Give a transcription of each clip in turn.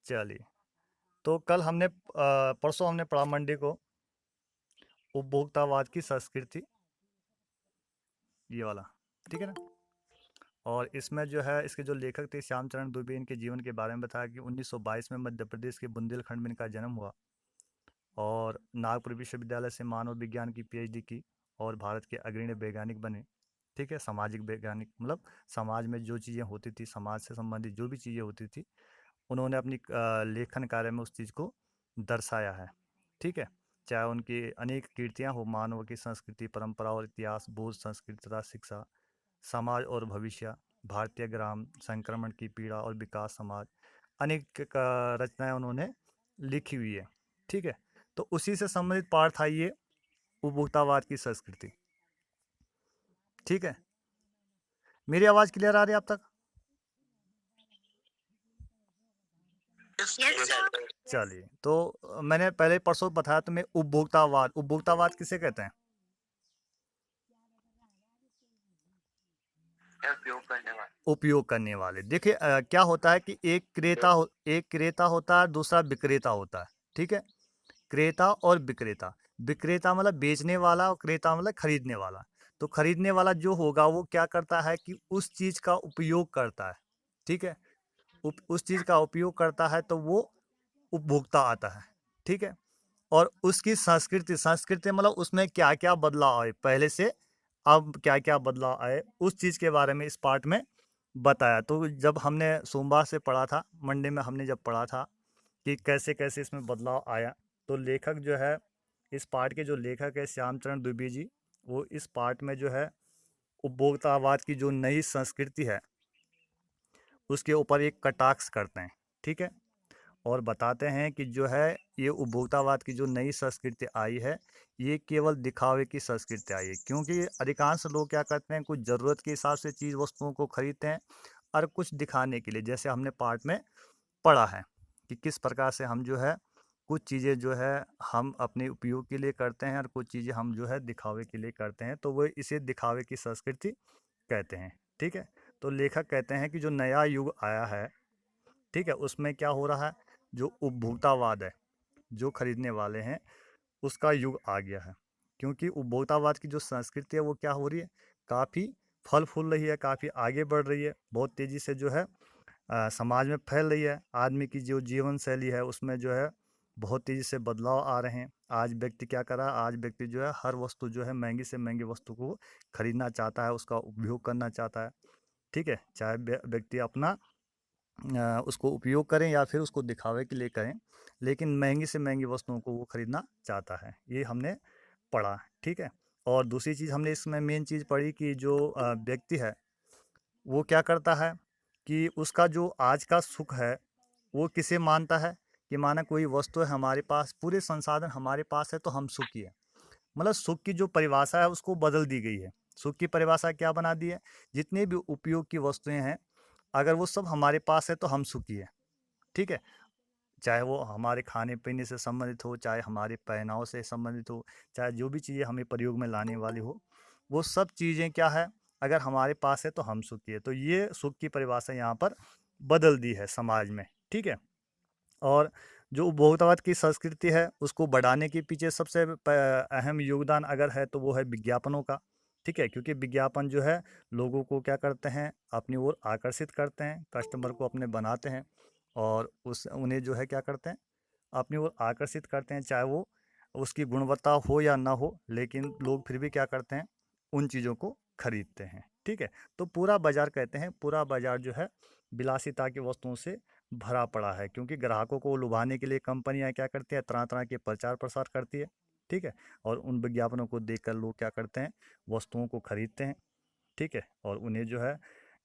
चलिए, तो कल हमने परसों हमने पढ़ा मंडे को उपभोक्तावाद की संस्कृति, ये वाला, ठीक है ना। और इसमें जो है इसके जो लेखक थे श्यामचरण दुबे, इनके जीवन के बारे में बताया कि 1922 में मध्य प्रदेश के बुंदेलखंड में इनका जन्म हुआ और नागपुर विश्वविद्यालय से मानव विज्ञान की पीएचडी की और भारत के अग्रणी वैज्ञानिक बने। ठीक है, सामाजिक वैज्ञानिक, मतलब समाज में जो चीज़ें होती थी, समाज से संबंधित जो भी चीज़ें होती थी, उन्होंने अपनी लेखन कार्य में उस चीज़ को दर्शाया है। ठीक है, चाहे उनकी अनेक कीर्तियाँ हो, मानव की संस्कृति, परंपरा और इतिहास, बोध, संस्कृति तथा शिक्षा, समाज और भविष्य, भारतीय ग्राम, संक्रमण की पीड़ा और विकास समाज, अनेक रचनाएं उन्होंने लिखी हुई है। ठीक है, तो उसी से संबंधित पाठ था ये उपभोक्तावाद की संस्कृति। ठीक है, मेरी आवाज़ क्लियर आ रही है आप तक? चलिए, तो मैंने पहले परसों बताया तुम्हें उपभोक्तावाद। उपभोक्तावाद किसे कहते हैं? उपयोग करने वाले। देखिए क्या होता है कि एक क्रेता होता है, दूसरा विक्रेता होता है। ठीक है, क्रेता और विक्रेता। विक्रेता मतलब बेचने वाला और क्रेता मतलब खरीदने वाला। तो खरीदने वाला जो होगा वो क्या करता है कि उस चीज़ का उपयोग करता है। ठीक है, उस चीज़ का उपयोग करता है तो वो उपभोक्ता आता है। ठीक है, और उसकी संस्कृति, संस्कृति मतलब उसमें क्या क्या बदलाव आए पहले से, अब क्या क्या बदलाव आए, उस चीज़ के बारे में इस पार्ट में बताया। तो जब हमने सोमवार से पढ़ा था, मंडे में हमने जब पढ़ा था कि कैसे कैसे इसमें बदलाव आया, तो लेखक जो है, इस पार्ट के जो लेखक है श्यामचरण द्विवेदी जी, वो इस पार्ट में जो है उपभोक्तावाद की जो नई संस्कृति है उसके ऊपर एक कटाक्ष करते हैं। ठीक है, और बताते हैं कि जो है ये उपभोक्तावाद की जो नई संस्कृति आई है, ये केवल दिखावे की संस्कृति आई है, क्योंकि अधिकांश लोग क्या करते हैं, कुछ ज़रूरत के हिसाब से चीज़ वस्तुओं को खरीदते हैं और कुछ दिखाने के लिए, जैसे हमने पार्ट में पढ़ा है कि किस प्रकार से हम जो है कुछ चीज़ें जो है हम अपने उपयोग के लिए करते हैं और कुछ चीज़ें हम जो है दिखावे के लिए करते हैं, तो वो इसे दिखावे की संस्कृति कहते हैं। ठीक है, तो लेखक कहते हैं कि जो नया युग आया है, ठीक है, उसमें क्या हो रहा है, जो उपभोक्तावाद है, जो खरीदने वाले हैं, उसका युग आ गया है। क्योंकि उपभोक्तावाद की जो संस्कृति है वो क्या हो रही है, काफ़ी फल फूल रही है, काफ़ी आगे बढ़ रही है, बहुत तेज़ी से जो है समाज में फैल रही है। आदमी की जो जीवन शैली है उसमें जो है बहुत तेज़ी से बदलाव आ रहे हैं। आज व्यक्ति क्या कर रहा है, आज व्यक्ति जो है हर वस्तु जो है महंगी से महंगी वस्तु को खरीदना चाहता है, उसका उपयोग करना चाहता है। ठीक है, चाहे व्यक्ति अपना उसको उपयोग करें या फिर उसको दिखावे के लिए करें, लेकिन महंगी से महंगी वस्तुओं को वो खरीदना चाहता है, ये हमने पढ़ा। ठीक है, और दूसरी चीज़ हमने इसमें मेन चीज़ पढ़ी कि जो व्यक्ति है वो क्या करता है कि उसका जो आज का सुख है वो किसे मानता है, कि माना कोई वस्तु है हमारे पास, पूरे संसाधन हमारे पास है तो हम सुखी है। मतलब सुख की जो परिभाषा है उसको बदल दी गई है। सुख की परिभाषा क्या बना दी है, जितने भी उपयोग की वस्तुएं हैं, अगर वो सब हमारे पास है तो हम सुखी है। ठीक है, चाहे वो हमारे खाने पीने से संबंधित हो, चाहे हमारे पहनाव से संबंधित हो, चाहे जो भी चीज़ें हमें प्रयोग में लाने वाली हो, वो सब चीज़ें क्या है, अगर हमारे पास है तो हम सुखी है। तो ये सुख की परिभाषा यहाँ पर बदल दी है समाज में। ठीक है, और जो उपभोक्तावाद की संस्कृति है उसको बढ़ाने के पीछे सबसे अहम योगदान अगर है तो वो है विज्ञापनों का। ठीक है, क्योंकि विज्ञापन जो है लोगों को क्या करते हैं, अपनी ओर आकर्षित करते हैं, कस्टमर को अपने बनाते हैं और उस उन्हें जो है क्या करते हैं, अपनी ओर आकर्षित करते हैं, चाहे वो उसकी गुणवत्ता हो या ना हो, लेकिन लोग फिर भी क्या करते हैं, उन चीज़ों को खरीदते हैं। ठीक है, तो पूरा बाजार कहते हैं, पूरा बाजार जो है विलासिता की वस्तुओं से भरा पड़ा है, क्योंकि ग्राहकों को लुभाने के लिए कंपनियां क्या करती हैं, तरह तरह के प्रचार प्रसार करती है। ठीक है, और उन विज्ञापनों को देखकर लोग क्या करते हैं, वस्तुओं को खरीदते हैं। ठीक है, और उन्हें जो है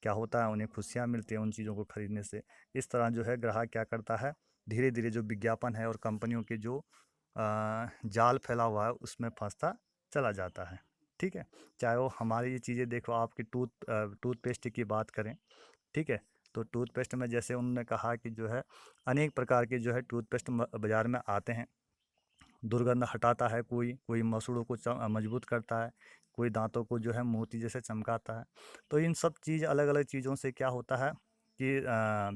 क्या होता है, उन्हें खुशियाँ मिलती हैं उन चीज़ों को खरीदने से। इस तरह जो है ग्राहक क्या करता है, धीरे धीरे जो विज्ञापन है और कंपनियों के जो जाल फैला हुआ है उसमें फंसता चला जाता है। ठीक है, चाहे वो हमारी ये चीज़ें देखो, आपकी टूथपेस्ट की बात करें। ठीक है, तो टूथपेस्ट में जैसे उन्होंने कहा कि जो है अनेक प्रकार के जो है टूथपेस्ट बाज़ार में आते हैं। दुर्गंध हटाता है, कोई कोई मसूड़ों को मजबूत करता है, कोई दांतों को जो है मोती जैसे चमकाता है। तो इन सब चीज़ अलग अलग चीज़ों से क्या होता है कि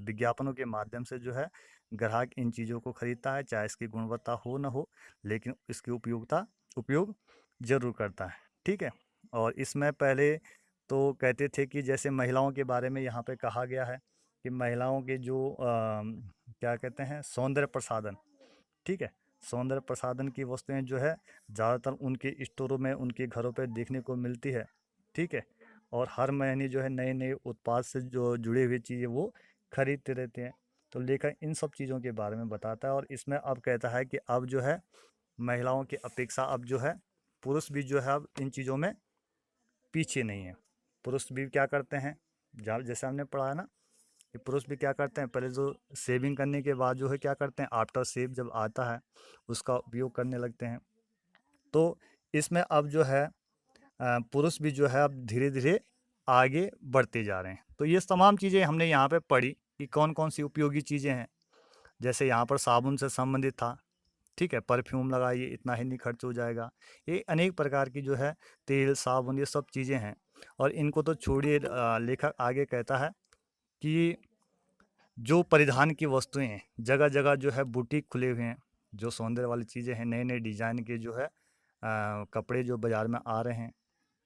विज्ञापनों के माध्यम से जो है ग्राहक इन चीज़ों को खरीदता है, चाहे इसकी गुणवत्ता हो ना हो, लेकिन इसकी उपयोग ज़रूर करता है। ठीक है। और इसमें पहले तो कहते थे कि जैसे महिलाओं के बारे में यहाँ पे कहा गया है कि महिलाओं के जो क्या कहते हैं, सौंदर्य प्रसाधन, ठीक है, सौंदर्य प्रसाधन की वस्तुएं जो है ज़्यादातर उनके स्टोरों में, उनके घरों पे देखने को मिलती है। ठीक है। और हर महीने जो है नए नए उत्पाद से जो जुड़ी हुई चीज़ें वो खरीदते रहते हैं। तो लेखक इन सब चीज़ों के बारे में बताता है और इसमें अब कहता है कि अब जो है महिलाओं की अपेक्षा अब जो है पुरुष भी जो है अब इन चीज़ों में पीछे नहीं है। पुरुष भी क्या करते हैं, जैसे हमने पढ़ा है ना कि पुरुष भी क्या करते हैं, पहले जो सेविंग करने के बाद जो है क्या करते हैं, आफ्टर शेव जब आता है उसका उपयोग करने लगते हैं। तो इसमें अब जो है पुरुष भी जो है अब धीरे धीरे आगे बढ़ते जा रहे हैं। तो ये तमाम चीज़ें हमने यहाँ पे पढ़ी कि कौन कौन सी उपयोगी चीज़ें हैं। जैसे यहाँ पर साबुन से संबंधित था, ठीक है, परफ्यूम लगाइए इतना ही नहीं खर्च हो जाएगा। ये अनेक प्रकार की जो है तेल साबुन ये सब चीज़ें हैं। और इनको तो छोड़िए, लेखक आगे कहता है कि जो परिधान की वस्तुएं हैं, जगह जगह जो है बुटीक खुले हुए हैं, जो सौंदर्य वाली चीज़ें हैं, नए नए डिजाइन के जो है कपड़े जो बाज़ार में आ रहे हैं,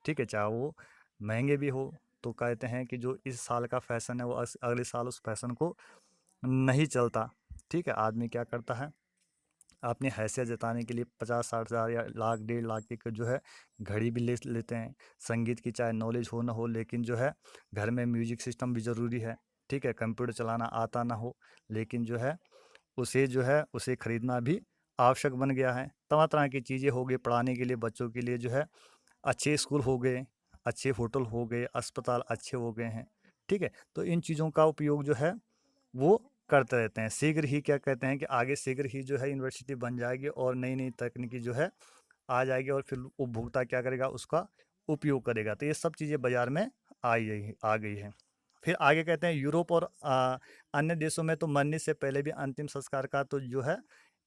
ठीक है, चाहे वो महंगे भी हो। तो कहते हैं कि जो इस साल का फैशन है वो अगले साल उस फैशन को नहीं चलता। ठीक है, आदमी क्या करता है, अपनी हैसियत जताने के लिए 50-60 हज़ार या लाख 1.5 लाख की जो है घड़ी भी ले लेते हैं। संगीत की चाहे नॉलेज हो ना हो, लेकिन जो है घर में म्यूजिक सिस्टम भी ज़रूरी है। ठीक है, कंप्यूटर चलाना आता ना हो, लेकिन जो है उसे खरीदना भी आवश्यक बन गया है। तरह तरह की चीज़ें हो गई पढ़ाने के लिए, बच्चों के लिए जो है अच्छे स्कूल हो गए, अच्छे होटल हो गए, अस्पताल अच्छे हो गए हैं। ठीक है, तो इन चीज़ों का उपयोग जो है वो करते रहते हैं। शीघ्र ही क्या कहते हैं कि आगे शीघ्र ही जो है यूनिवर्सिटी बन जाएगी और नई नई तकनीकी जो है आ जाएगी और फिर उपभोक्ता क्या करेगा, उसका उपयोग करेगा। तो ये सब चीज़ें बाजार में आ गई है। फिर आगे कहते हैं यूरोप और अन्य देशों में तो मरने से पहले भी अंतिम संस्कार का तो जो है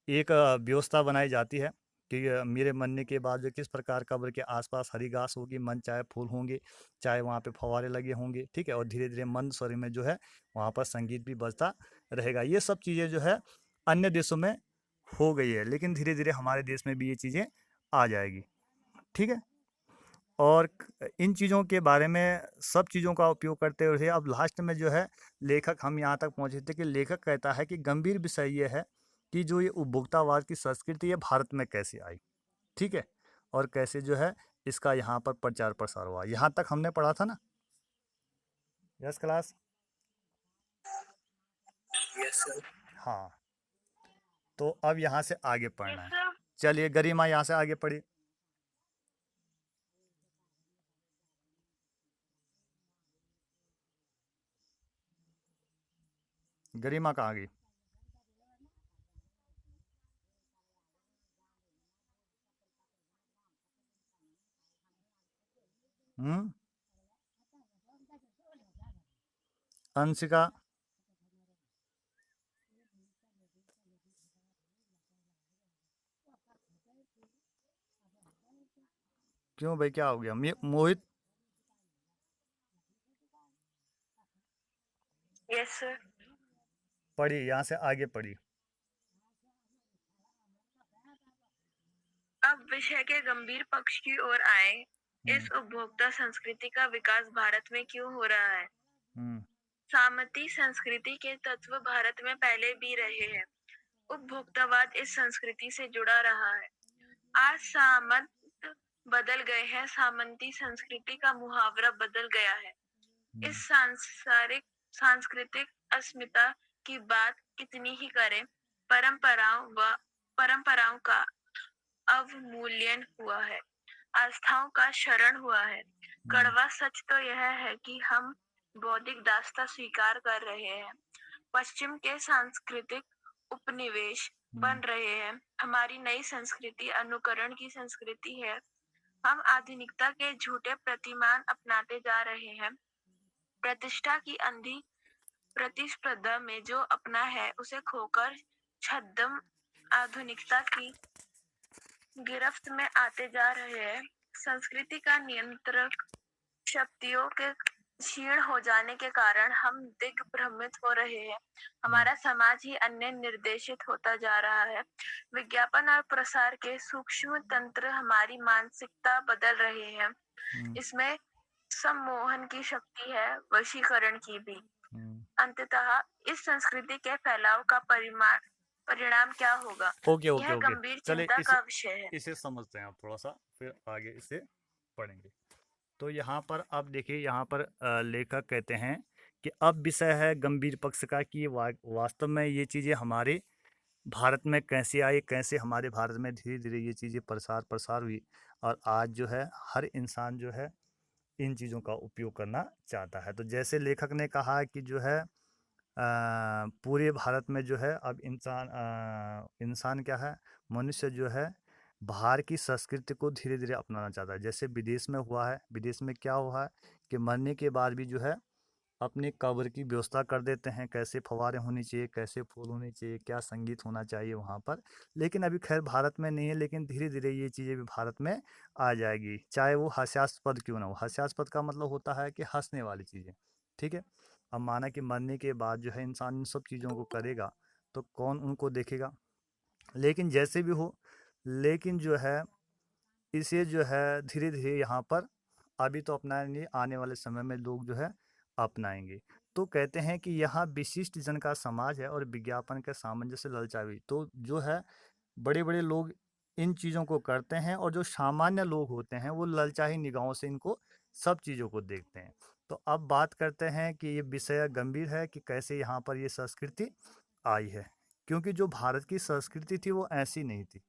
एक व्यवस्था बनाई जाती है कि मेरे मरने के बाद जो किस प्रकार कब्र के आसपास हरी घास होगी, मन चाहे फूल होंगे, चाहे वहाँ पे फव्वारे लगे होंगे। ठीक है, और धीरे धीरे मंद स्वर में जो है वहाँ पर संगीत भी बजता रहेगा। ये सब चीज़ें जो है अन्य देशों में हो गई है, लेकिन धीरे धीरे हमारे देश में भी ये चीज़ें आ जाएगी। ठीक है। और इन चीज़ों के बारे में सब चीज़ों का उपयोग करते हुए अब लास्ट में जो है लेखक, हम यहाँ तक पहुँचे थे कि लेखक कहता है कि गंभीर विषय ये है कि जो ये उपभोक्तावाद की संस्कृति है भारत में कैसे आई। ठीक है, और कैसे जो है इसका यहाँ पर प्रचार प्रसार हुआ। यहाँ तक हमने पढ़ा था ना। Yes class. Yes sir. हाँ, तो अब यहाँ से आगे पढ़ना यस है। सर। चलिए गरिमा यहाँ से आगे पढ़ी। गरिमा कहाँ गई? हम्म। अंशिका। क्यों भाई, क्या हो गया? मोहित। Yes sir. पढ़ी, यहाँ से आगे पढ़ी। अब विषय के गंभीर पक्ष की ओर आए। हम्म। इस उपभोक्ता संस्कृति का विकास भारत में क्यों हो रहा है? हम्म। सामंती संस्कृति के तत्व भारत में पहले भी रहे हैं। उपभोक्तावाद इस संस्कृति से जुड़ा रहा है। आज सामंत बदल गए हैं, सामंती संस्कृति का मुहावरा बदल गया है। हम्म। इस सांस्कृतिक अस्मिता की बात कितनी ही करें, परंपराओं का अवमूल्यन हुआ है, आस्थाओं का क्षरण हुआ है। हम्म। कड़वा सच तो यह है कि हम बौद्धिक दास्ता स्वीकार कर रहे हैं, पश्चिम के सांस्कृतिक उपनिवेश हम्म। बन रहे हैं। हमारी नई संस्कृति अनुकरण की संस्कृति है। हम आधुनिकता के झूठे प्रतिमान अपनाते जा रहे हैं। प्रतिष्ठा की अंधी प्रतिस्पर्धा में जो अपना है उसे खोकर छद्म आधुनिकता की गिरफ्त में आते जा रहे हैं। संस्कृति का नियंत्रक शक्तियों के क्षीण हो जाने के कारण हम दिग्भ्रमित हो रहे हैं। हमारा समाज ही अन्य निर्देशित होता जा रहा है। विज्ञापन और प्रसार के सूक्ष्म तंत्र हमारी मानसिकता बदल रहे हैं। हम्म, इसमें सम्मोहन की शक्ति है, वशीकरण की भी। हम्म। अंततः इस संस्कृति के फैलाव का परिणाम क्या होगा? ओके ओके यह ओके, गंभीर चले चिंता इसे का विषय है। इसे समझते हैं आप थोड़ा सा, फिर आगे इसे पढ़ेंगे। तो यहाँ पर आप देखिए, यहाँ पर लेखक कहते हैं कि अब विषय है गंभीर पक्ष का कि वास्तव में ये चीज़ें हमारे भारत में कैसे आई, कैसे हमारे भारत में धीरे धीरे ये चीज़ें प्रसार प्रसार हुई, और आज जो है हर इंसान जो है इन चीज़ों का उपयोग करना चाहता है। तो जैसे लेखक ने कहा कि जो है पूरे भारत में जो है अब इंसान क्या है, मनुष्य जो है बाहर की संस्कृति को धीरे धीरे अपनाना चाहता है। जैसे विदेश में हुआ है, विदेश में क्या हुआ है कि मरने के बाद भी जो है अपने कब्र की व्यवस्था कर देते हैं, कैसे फव्वारे होनी चाहिए, कैसे फूल होने चाहिए, क्या संगीत होना चाहिए वहाँ पर। लेकिन अभी खैर भारत में नहीं है, लेकिन धीरे धीरे ये चीज़ें भी भारत में आ जाएगी, चाहे वो हास्यास्पद क्यों ना हो। हास्यास्पद का मतलब होता है कि हंसने वाली चीज़ें, ठीक है। अब माना कि मरने के बाद जो है इंसान इन सब चीज़ों को करेगा, तो कौन उनको देखेगा। लेकिन जैसे भी हो, लेकिन जो है इसे जो है धीरे धीरे यहाँ पर अभी तो अपनाएंगे, आने वाले समय में लोग जो है अपनाएंगे। तो कहते हैं कि यहाँ विशिष्ट जन का समाज है और विज्ञापन के सामंजस्य ललचावी। तो जो है बड़े बड़े लोग इन चीज़ों को करते हैं, और जो सामान्य लोग होते हैं वो ललचाही निगाहों से इनको सब चीज़ों को देखते हैं। तो अब बात करते हैं कि ये विषय गंभीर है कि कैसे यहाँ पर ये संस्कृति आई है। क्योंकि जो भारत की संस्कृति थी वो ऐसी नहीं थी।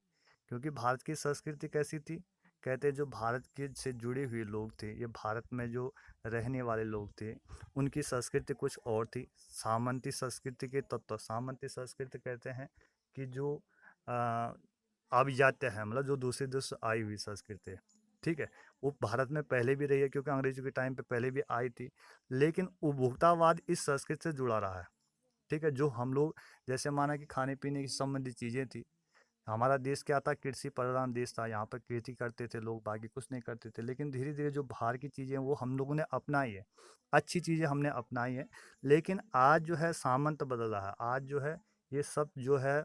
क्योंकि भारत की संस्कृति कैसी थी, कहते हैं जो भारत के से जुड़े हुए लोग थे, ये भारत में जो रहने वाले लोग थे, उनकी संस्कृति कुछ और थी। सामंती संस्कृति के तत्व, सामंती संस्कृति कहते हैं कि जो अभिजात्य है, मतलब जो दूसरे देश से आई हुई संस्कृति है, ठीक है। वो भारत में पहले भी रही है, क्योंकि अंग्रेजों के टाइम पे पहले भी आई थी। लेकिन उपभोक्तावाद इस संस्कृति से जुड़ा रहा है, ठीक है। जो हम लोग, जैसे माना कि खाने पीने की संबंधित चीज़ें थी, हमारा देश क्या था, कृषि प्रधान देश था। यहाँ पर खेती करते थे लोग, बाकी कुछ नहीं करते थे। लेकिन धीरे धीरे जो बाहर की चीज़ें हैं वो हम लोगों ने अपनाई है, अच्छी चीज़ें हमने अपनाई है। लेकिन आज जो है सामंत बदल रहा है, आज जो है ये सब जो है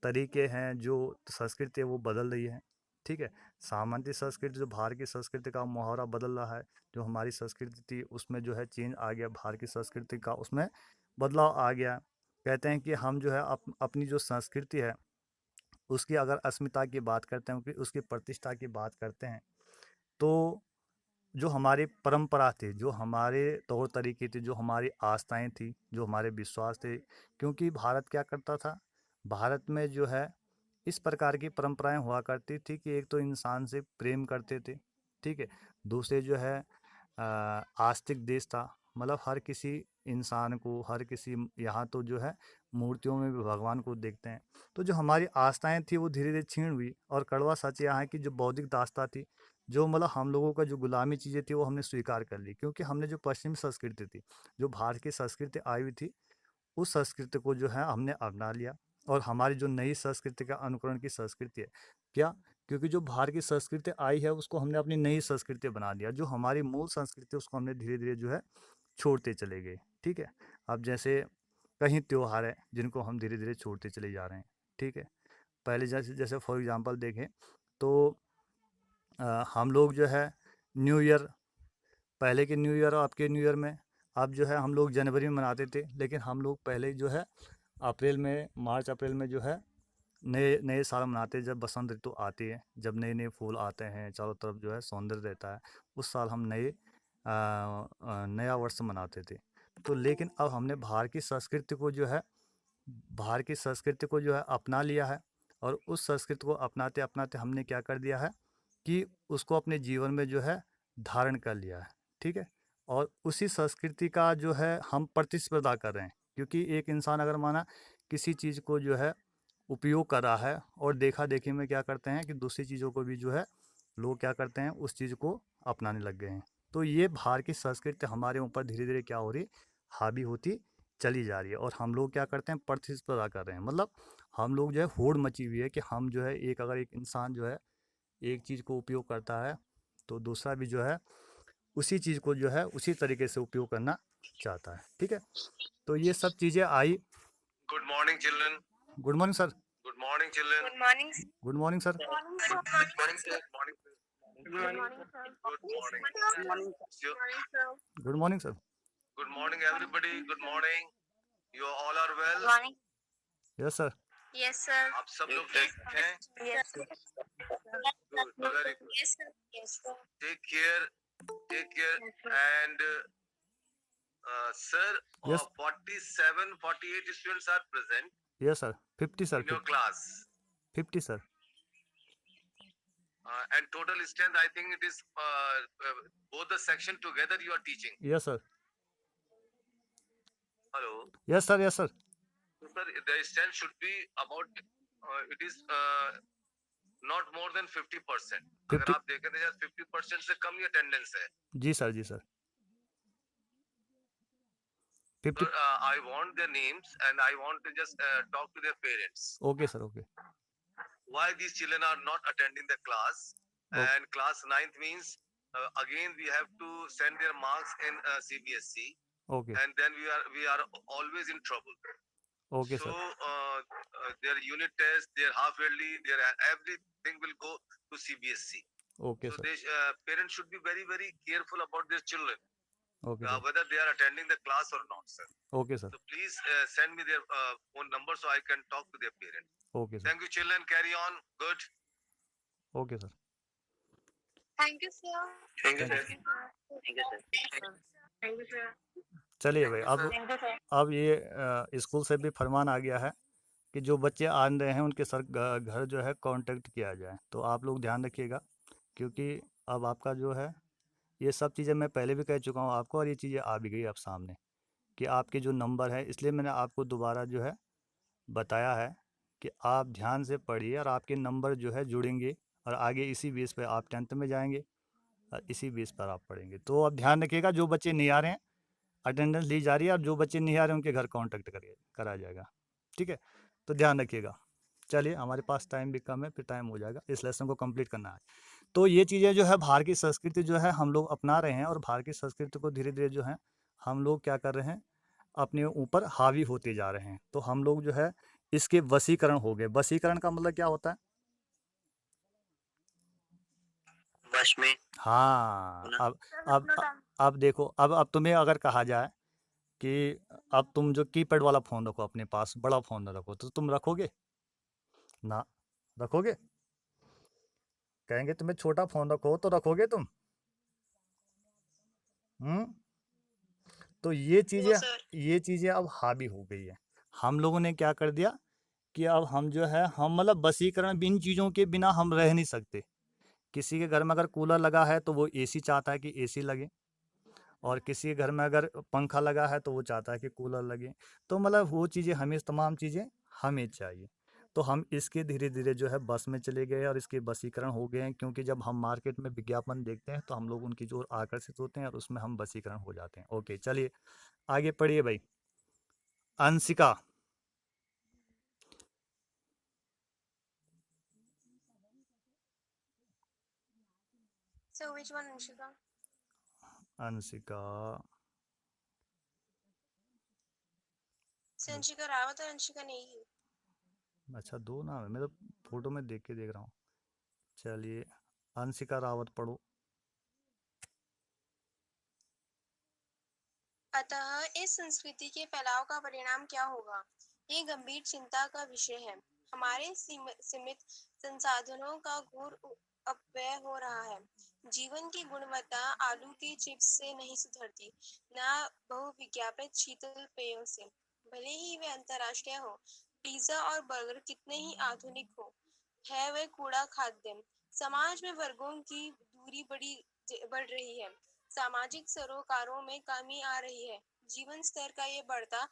तरीके हैं, जो संस्कृति है वो बदल रही है, ठीक है। सामंती संस्कृति जो बाहर की संस्कृति का मुहावरा बदल रहा है, जो हमारी संस्कृति थी उसमें जो है चेंज आ गया, बाहर की संस्कृति का उसमें बदलाव आ गया। कहते हैं कि हम जो है अपनी जो संस्कृति है उसकी अगर अस्मिता की बात करते हैं, उसकी प्रतिष्ठा की बात करते हैं, तो जो हमारी परंपरा थी, जो हमारे तौर तरीके थे, जो हमारी आस्थाएं थी, जो हमारे विश्वास थे। क्योंकि भारत क्या करता था, भारत में जो है इस प्रकार की परंपराएं हुआ करती थी कि एक तो इंसान से प्रेम करते थे, ठीक है। दूसरे जो है आस्तिक देश था, मतलब हर किसी इंसान को, हर किसी, यहाँ तो जो है मूर्तियों में भी भगवान को देखते हैं। तो जो हमारी आस्थाएं थी वो धीरे धीरे छीण हुई। और कड़वा सच यहाँ है कि जो बौद्धिक दास्ता थी, जो मतलब हम लोगों का जो गुलामी चीज़ें थी वो हमने स्वीकार कर ली, क्योंकि हमने जो पश्चिमी संस्कृति थी, जो भारत की संस्कृति आई हुई थी, उस संस्कृति को जो है हमने अपना लिया। और हमारी जो नई संस्कृति का अनुकरण की संस्कृति है, क्या, क्योंकि जो बाहर की संस्कृति आई है उसको हमने अपनी नई संस्कृति बना दिया। जो हमारी मूल संस्कृति उसको हमने धीरे धीरे जो है छोड़ते चले गए, ठीक है। अब जैसे कहीं त्योहार है जिनको हम धीरे धीरे छोड़ते चले जा रहे हैं, ठीक है। पहले जैसे जैसे फॉर एग्जांपल देखें तो हम लोग जो है न्यू ईयर, पहले के न्यू ईयर और अब के न्यू ईयर में, अब जो है हम लोग जनवरी में मनाते थे, लेकिन हम लोग पहले जो है अप्रैल में, मार्च अप्रैल में जो है नए नए साल मनाते हैं। जब बसंत ऋतु आती है, जब नए नए फूल आते हैं, चारों तरफ जो है सौंदर्य रहता है, उस साल हम नया वर्ष मनाते थे। तो लेकिन अब हमने बाहर की संस्कृति को जो है अपना लिया है। और उस संस्कृति को अपनाते अपनाते हमने क्या कर दिया है कि उसको अपने जीवन में जो है धारण कर लिया है, ठीक है। और उसी संस्कृति का जो है हम प्रतिस्पर्धा कर रहे हैं, क्योंकि एक इंसान अगर माना किसी चीज़ को जो है उपयोग कर रहा है, और देखा देखी में क्या करते हैं कि दूसरी चीज़ों को भी जो है लोग क्या करते हैं, उस चीज़ को अपनाने लग गए हैं। तो ये बाहर की संस्कृति हमारे ऊपर धीरे धीरे क्या हो रही, हावी होती चली जा रही है। और हम लोग क्या करते हैं, प्रतिस्पर्धा कर रहे हैं। मतलब हम लोग जो है होड़ मची हुई है कि हम जो है अगर एक इंसान जो है एक चीज़ को उपयोग करता है, तो दूसरा भी जो है उसी चीज़ को जो है उसी तरीके से उपयोग करना चाहता है। ठीक है, तो ये सब चीज़ें आई। Good morning, children. Good morning sir. Good morning, children. Good morning. Good morning sir. Good morning, sir. Good morning. Good morning, sir. Good morning. Good morning, sir. Good morning sir. Good morning, everybody. Good morning. You all are well. Good morning. Yes sir. Yes, sir. आप सब लोग ठीक हैं? Yes, sir. Good. Very good. Yes, sir. Yes, sir. Take care. Take care. Yes, sir. And sir, Yes. 47, 48 students are present yes sir. 50 sir. in your class. 50 sir. And total strength, I think it is both the section together you are teaching. Yes sir. Hello. Yes sir. Yes sir. So, sir, the strength should be about, it is not more than 50%. 50 अगर आप देखें तो 50% से कम ही attendance है. जी sir. जी sir. 50। So, I want their names and I want to just talk to their parents. Okay sir. Okay. Why these children are not attending the class? Okay. And class 9th means again we have to send their marks in CBSE, okay. and then we are always in trouble. Okay So sir. their unit test, their half yearly, their everything will go to CBSE. Okay So sir. they parents should be very very careful about their children, okay sir. whether they are attending the class or not, sir. Okay sir. So please send me their phone number so I can talk to their parents. Okay sir. Thank you, children. Carry on. Good. Okay sir. Thank you, sir. Thank you, sir. Thank you, sir. Thank you, sir. चलिए भाई, अब Thank you, sir. अब ये school से भी फरमान आ गया है कि जो बच्चे आ रहे हैं उनके सर घर जो है कांटेक्ट किया जाए। तो आप लोग ध्यान रखिएगा, क्योंकि अब आपका जो है ये सब चीज़ें मैं पहले भी कह चुका हूँ आपको, और ये चीज़ें आ भी गई अब सामने कि आपके जो नंबर है, इसलिए मैंने आपको दोबारा जो है बताया है कि आप ध्यान से पढ़िए और आपके नंबर जो है जुड़ेंगे, और आगे इसी बेस पर आप 10th में जाएंगे और इसी बेस पर आप पढ़ेंगे। तो अब ध्यान रखिएगा, जो बच्चे नहीं आ रहे हैं अटेंडेंस ली जा रही है, और जो बच्चे नहीं आ रहे हैं उनके घर कांटेक्ट करा जाएगा। ठीक है, तो ध्यान रखिएगा। चलिए, हमारे पास टाइम भी कम है, फिर टाइम हो जाएगा, इस लेसन को कंप्लीट करना है। तो ये चीज़ें जो है बाहर की संस्कृति जो है हम लोग अपना रहे हैं, और बाहर की संस्कृति को धीरे धीरे जो है हम लोग क्या कर रहे हैं, अपने ऊपर हावी होते जा रहे हैं। तो हम लोग जो है इसके वशीकरण हो गए। वशीकरण का मतलब क्या होता है? वश में। हाँ, अब देखो, अब तुम्हें अगर कहा जाए कि अब तुम जो कीपैड वाला फ़ोन रखो अपने पास, बड़ा फ़ोन न रखो, तो तुम रखोगे ना? रखोगे? कहेंगे तुम्हें छोटा फ़ोन रखो, तो रखोगे तुम? तो ये चीज़ें अब हावी हो गई है। हम लोगों ने क्या कर दिया कि अब हम जो है हम मतलब वशीकरण, इन चीज़ों के बिना हम रह नहीं सकते। किसी के घर में अगर कूलर लगा है तो वो एसी चाहता है कि एसी लगे, और किसी के घर में अगर पंखा लगा है तो वो चाहता है कि कूलर लगे। तो मतलब वो चीज़ें हमें, तमाम चीज़ें हमें चाहिए। तो हम इसके धीरे धीरे जो है बस में चले गए और इसके वशीकरण हो गए हैं, क्योंकि जब हम मार्केट में विज्ञापन देखते हैं तो हम लोग उनकी ओर आकर्षित होते हैं और उसमें हम वशीकरण हो जाते हैं। ओके, चलिए आगे पढ़िए भाई। Anshika. So which one, Anshika? Anshika. So Anshika Rawat और अंशिका नेगी? अच्छा, दो नाम है, मैं तो फोटो में देख रहा हूँ। चलिए, अंशिका रावत पढ़ो। अतः इस संस्कृति के फैलाव का परिणाम क्या होगा, ये गंभीर चिंता का विषय है। हमारे सीमित संसाधनों का घोर अपव्यय हो रहा है। जीवन की गुणवत्ता आलू के चिप्स से नहीं सुधरती, न बहुविज्ञापित शीतल पेयों से, भले ही वे अंतर्राष्ट्रीय हो। पिज्जा और बर्गर कितने ही आधुनिक हो, है वह कूड़ा खाद्य। समाज में वर्गों की दूरी बढ़ रही है, सामाजिक सरोकारों में कमी आ रही है। जीवन स्तर का ये बढ़ता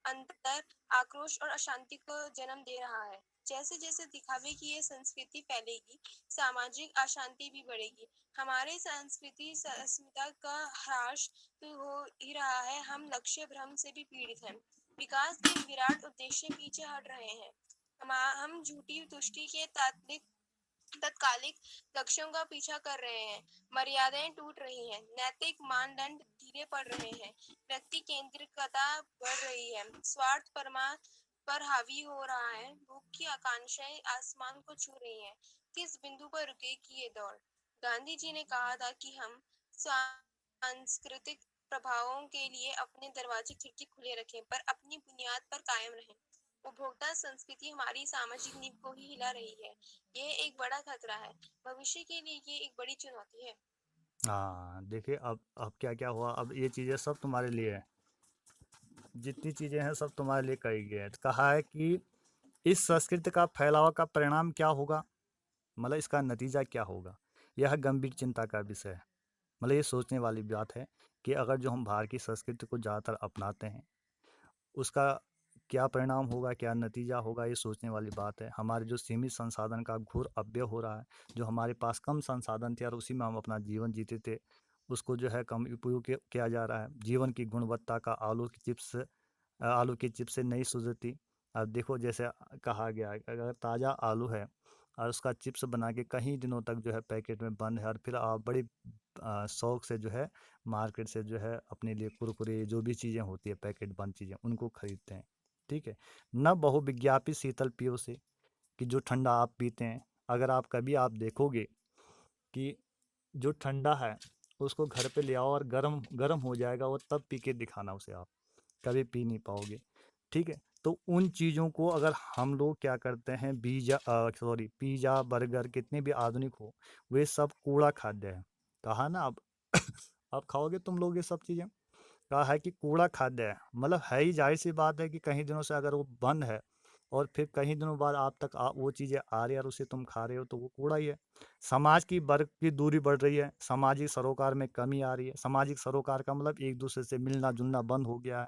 अंतर आक्रोश और अशांति को जन्म दे रहा है। जैसे जैसे दिखावे की ये संस्कृति फैलेगी, सामाजिक अशांति भी बढ़ेगी। हमारे सांस्कृतिक अस्मिता का ह्रास तो हो ही रहा है, हम लक्ष्य भ्रम से भी पीड़ित हैं। विकास के विराट उद्देश्य पीछे हट रहे हैं। हम झूठी तुष्टि के तात्विक तत्कालिक लक्ष्यों का पीछा कर रहे हैं, मर्यादाएं टूट रही हैं, नैतिक मानदंड ढीले पड़ रहे हैं, व्यक्ति केंद्रितता बढ़ रही है, स्वार्थ परमार्थ पर हावी हो रहा है, भूख की आकांक्षाएं आसमान को छू रही हैं। किस बिंदु पर रुकेगी ये दौड़? गांधी जी ने कहा था कि हम सांस्कृतिक प्रभावों के लिए अपने दरवाजे खिड़की खुले रखें, पर अपनी बुनियाद पर कायम रहें। उपभोक्ता संस्कृति हमारी सामाजिक नींव को ही हिला रही है। ये एक बड़ा खतरा है। भविष्य के लिए ये एक बड़ी चुनौती है। हाँ, देखिए अब क्या क्या हुआ। अब ये चीज़ें सब तुम्हारे लिए है, जितनी चीज़ें हैं सब तुम्हारे लिए कही गई है। तो कहा है कि इस संस्कृति का फैलाव का परिणाम क्या होगा, मतलब इसका नतीजा क्या होगा, यह गंभीर चिंता का विषय है। मतलब ये सोचने वाली बात है कि अगर जो हम बाहर की संस्कृति को ज़्यादातर अपनाते हैं, उसका क्या परिणाम होगा, क्या नतीजा होगा, ये सोचने वाली बात है। हमारे जो सीमित संसाधन का घोर अपव्यय हो रहा है, जो हमारे पास कम संसाधन थे और उसी में हम अपना जीवन जीते थे, उसको जो है कम उपयोग किया जा रहा है। जीवन की गुणवत्ता का आलू की चिप्स से नहीं सुधरती। अब देखो, जैसे कहा गया है, अगर ताज़ा आलू है और उसका चिप्स बना के कहीं दिनों तक जो है पैकेट में बंद है, और फिर आप बड़ी शौक से जो है मार्केट से जो है अपने लिए कुरकुरे, जो भी चीज़ें होती है पैकेट बंद चीज़ें, उनको खरीदते हैं। ठीक है, न बहुविज्ञापित शीतल पियो से, कि जो ठंडा आप पीते हैं, अगर आप कभी आप देखोगे कि जो ठंडा है उसको घर पे ले आओ और गरम गरम हो जाएगा, वो तब पी के दिखाना उसे, आप कभी पी नहीं पाओगे। ठीक है, तो उन चीज़ों को अगर हम लोग क्या करते हैं, पिज़्ज़ा बर्गर कितने भी आधुनिक हो, वे सब कूड़ा खाद्य है। कहा ना, अब अब खाओगे तुम लोग ये सब चीज़ें, कहा है कि कूड़ा खाद्य है। मतलब है ही, जाहिर सी बात है कि कहीं दिनों से अगर वो बंद है और फिर कहीं दिनों बाद आप तक वो चीज़ें आ रही है और उसे तुम खा रहे हो, तो वो कूड़ा ही है। समाज की वर्ग की दूरी बढ़ रही है, सामाजिक सरोकार में कमी आ रही है। सामाजिक सरोकार का मतलब एक दूसरे से मिलना जुलना बंद हो गया है।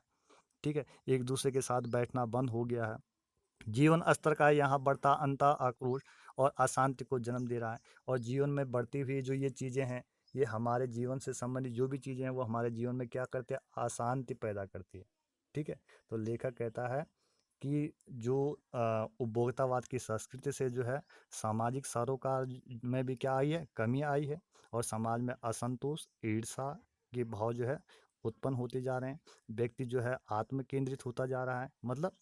ठीक है, एक दूसरे के साथ बैठना बंद हो गया है। जीवन स्तर का यहाँ बढ़ता अंतर आक्रोश और अशांति को जन्म दे रहा है। और जीवन में बढ़ती हुई जो ये चीज़ें हैं, ये हमारे जीवन से संबंधित जो भी चीज़ें हैं, वो हमारे जीवन में क्या करते हैं, अशांति पैदा करती है। ठीक है, तो लेखक कहता है कि जो उपभोक्तावाद की संस्कृति से जो है सामाजिक सरोकार में भी क्या आई है, कमी आई है। और समाज में असंतोष, ईर्ष्या के भाव जो है उत्पन्न होते जा रहे हैं। व्यक्ति जो है आत्म केंद्रित होता जा रहा है, मतलब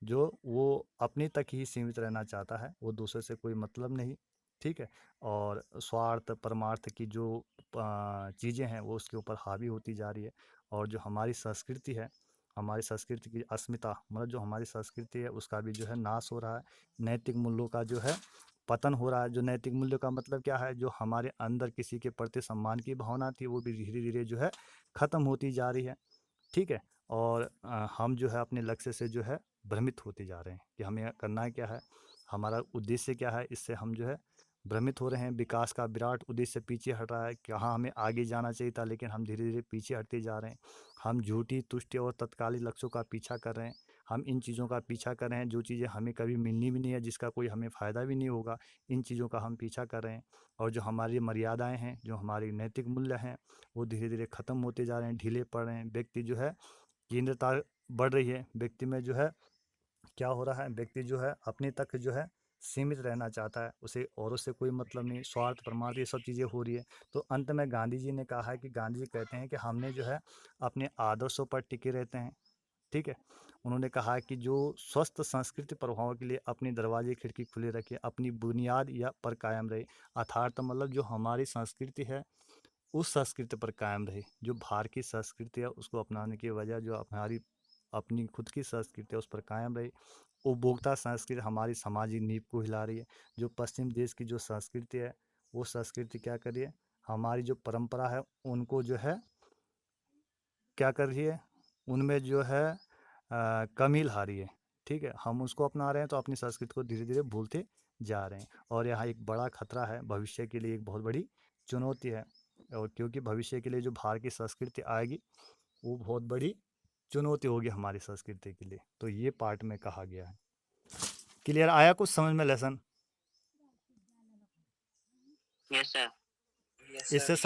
जो वो अपने तक ही सीमित रहना चाहता है, वो दूसरे से कोई मतलब नहीं। ठीक है, और स्वार्थ परमार्थ की जो चीज़ें हैं वो उसके ऊपर हावी होती जा रही है। और जो हमारी संस्कृति है, हमारी संस्कृति की अस्मिता, मतलब जो हमारी संस्कृति है उसका भी जो है नाश हो रहा है। नैतिक मूल्यों का जो है पतन हो रहा है। जो नैतिक मूल्य का मतलब क्या है, जो हमारे अंदर किसी के प्रति सम्मान की भावना थी, वो भी धीरे धीरे जो है ख़त्म होती जा रही है। ठीक है, और हम जो है अपने लक्ष्य से जो है भ्रमित होते जा रहे हैं कि हमें करना क्या है, हमारा उद्देश्य क्या है। इससे हम जो है भ्रमित हो रहे हैं। विकास का विराट उद्देश्य पीछे हट रहा है। कहाँ हमें आगे जाना चाहिए था, लेकिन हम धीरे धीरे पीछे हटते जा रहे हैं। हम झूठी तुष्टि और तत्कालिक लक्ष्यों का पीछा कर रहे हैं। हम इन चीज़ों का पीछा कर रहे हैं जो चीज़ें हमें कभी मिलनी भी नहीं है, जिसका कोई हमें फ़ायदा भी नहीं होगा। इन चीज़ों का हम पीछा कर रहे हैं। और जो हमारी मर्यादाएं हैं, जो हमारी नैतिक मूल्य हैं, वो धीरे धीरे ख़त्म होते जा रहे हैं, ढीले पड़ रहे हैं। व्यक्ति जो है केंद्रता बढ़ रही है। व्यक्ति में जो है क्या हो रहा है, व्यक्ति जो है अपने तक जो है सीमित रहना चाहता है, उसे औरों से कोई मतलब नहीं। स्वार्थ परमार्थ ये सब चीज़ें हो रही है। तो अंत में गांधी जी ने कहा है कि गांधी जी कहते हैं कि हमने जो है अपने आदर्शों पर टिके रहते हैं। ठीक है, उन्होंने कहा है कि जो स्वस्थ संस्कृति प्रभावों के लिए अपने दरवाजे खिड़की खुले रखे, अपनी बुनियाद या पर कायम रहे। अर्थात मतलब जो हमारी संस्कृति है उस संस्कृति पर कायम रहे। जो बाहर की संस्कृति है उसको अपनाने की वजह जो हमारी अपनी खुद की संस्कृति है उस पर कायम रहे। उपभोक्ता संस्कृति हमारी सामाजिक नींव को हिला रही है। जो पश्चिम देश की जो संस्कृति है, वो संस्कृति क्या कर रही है, हमारी जो परंपरा है उनको जो है क्या कर रही है, उनमें जो है कमी ला रही है। ठीक है, हम उसको अपना रहे हैं तो अपनी संस्कृति को धीरे धीरे भूलते जा रहे हैं। और यहाँ एक बड़ा खतरा है, भविष्य के लिए एक बहुत बड़ी चुनौती है। और क्योंकि भविष्य के लिए जो बाहर की संस्कृति आएगी, वो बहुत बड़ी चुनौती होगी हमारी संस्कृति के लिए। तो ये पार्ट में कहा गया है। क्लियर आया कुछ समझ में लेसन? Yes sir. इससे